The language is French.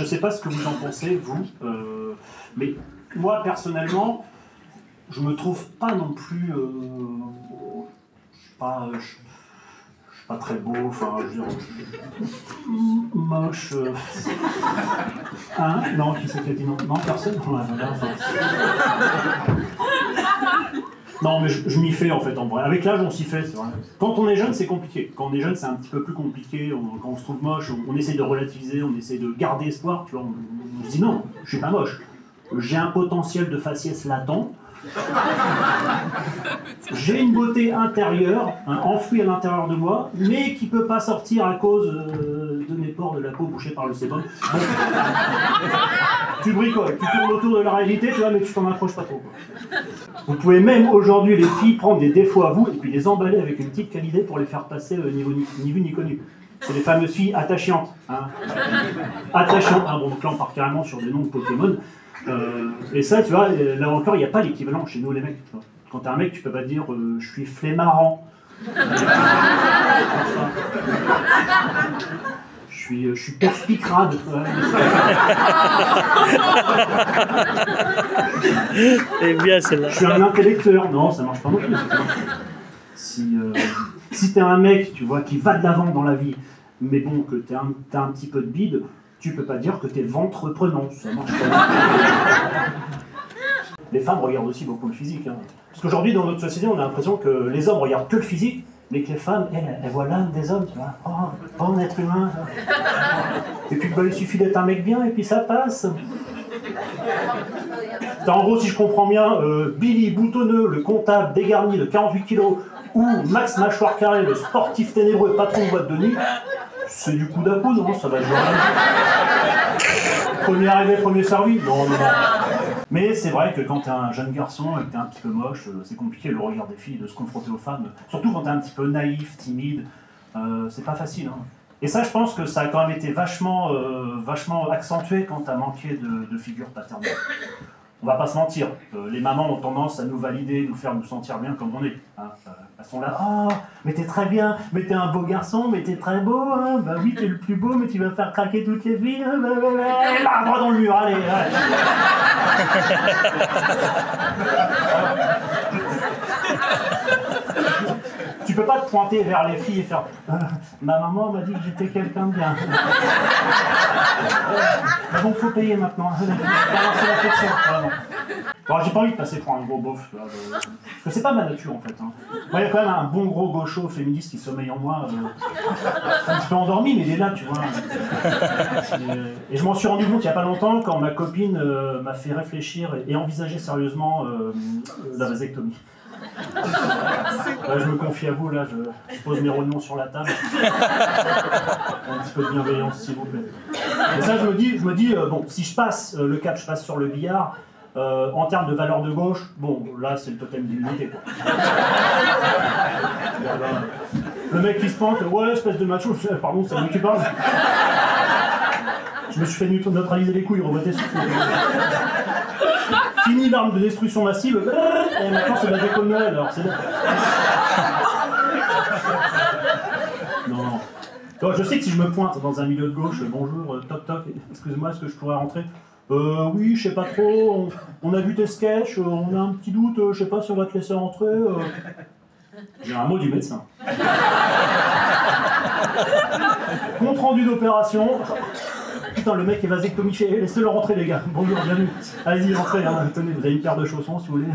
je sais pas ce que vous en pensez, vous, mais moi, personnellement, je me trouve pas non plus... je suis pas très beau, enfin, je veux dire... moche... Hein? Non, qui c'est qui a dit non? Non, personne? Ouais, voilà, enfin... Non, mais je m'y fais en fait, en vrai. Avec l'âge, on s'y fait, c'est vrai. Quand on est jeune, c'est compliqué. Quand on est jeune, c'est un petit peu plus compliqué. Quand on se trouve moche, on essaie de relativiser, on essaie de garder espoir. Tu vois, on se dit non, je suis pas moche. J'ai un potentiel de faciès latent. J'ai une beauté intérieure, enfouie à l'intérieur de moi, mais qui peut pas sortir à cause de mes pores de la peau bouchés par le sébum. Bon. Tu bricoles, tu tournes autour de la réalité, tu vois, mais tu t'en approches pas trop, quoi. Vous pouvez même aujourd'hui, les filles, prendre des défauts à vous et puis les emballer avec une petite qualité pour les faire passer ni vu ni connu. C'est les fameuses filles attachantes. Hein. Attachantes. Ah, bon, donc là, on part carrément sur des noms de Pokémon. Et ça, tu vois, là encore, il n'y a pas l'équivalent chez nous, les mecs. Tu vois. Quand t'es un mec, tu peux pas dire je suis flemmarant. Je suis perspicrade. Eh bien, celle-là. Je suis un intellectuel. Non, ça marche pas non plus. Si t'es un mec, tu vois, qui va de l'avant dans la vie, mais bon, que t'as un petit peu de bide, tu peux pas dire que t'es ventre-prenant. Ça marche pas. Les femmes regardent aussi beaucoup le physique. Hein. Parce qu'aujourd'hui, dans notre société, on a l'impression que les hommes regardent que le physique, mais que les femmes, elles voient l'âme des hommes, tu vois. Oh, un être humain. Et puis, bah, il suffit d'être un mec bien, et puis ça passe. En gros, si je comprends bien, Billy Boutonneux, le comptable dégarni de 48 kilos, ou Max Mâchoire Carrée, le sportif ténébreux patron de boîte de nuit, c'est du coup d'à coup, non? Ça va jouer. Premier arrivé, premier servi? Non. Mais c'est vrai que quand t'es un jeune garçon et que t'es un petit peu moche, c'est compliqué le regard des filles de se confronter aux femmes. Surtout quand t'es un petit peu naïf, timide, c'est pas facile. Hein. Et ça, je pense que ça a quand même été vachement accentué quand t'as manqué de figure paternelle. On va pas se mentir, les mamans ont tendance à nous valider, nous faire nous sentir bien comme on est. Hein. Elles sont là, oh, mais t'es très bien, mais t'es un beau garçon, mais t'es très beau, hein. Bah oui, t'es le plus beau, mais tu vas faire craquer toutes les filles, hein. Là, droit dans le mur, allez. Tu peux pas te pointer vers les filles et faire ma maman m'a dit que j'étais quelqu'un de bien. Donc faut payer maintenant. Balancer l'affection. Bon, j'ai pas envie de passer pour un gros beauf. Parce que c'est pas ma nature en fait. Hein. Moi, il y a quand même un bon gros gaucho féministe qui sommeille en moi. Un petit peu endormi, mais il est là, tu vois. Et je m'en suis rendu compte il y a pas longtemps quand ma copine m'a fait réfléchir et envisager sérieusement la vasectomie. Là, je me confie à vous, là, je pose mes rognons sur la table. Un petit peu de bienveillance, s'il vous plaît. Et ça, je me dis bon, si je passe le cap, je passe sur le billard, en termes de valeur de gauche, bon, là, c'est le totem d'immunité, quoi. Le mec qui se pente, ouais, espèce de macho, pardon, c'est lui qui parle. Je me suis fait neutraliser les couilles, revoter sur fini l'arme de destruction massive, et maintenant c'est la déco de Noël, alors c'est bon. Non. Donc, je sais que si je me pointe dans un milieu de gauche, bonjour, toc toc, excusez-moi, est-ce que je pourrais rentrer? Oui, je sais pas trop, on a vu tes sketchs, on a un petit doute, je sais pas si on va te laisser rentrer. J'ai un mot du médecin. Compte rendu d'opération. Putain, le mec est vasectomifié, laissez-le rentrer les gars. Bonjour, bienvenue. Allez-y, rentrez, hein. Tenez, vous avez une paire de chaussons si vous voulez.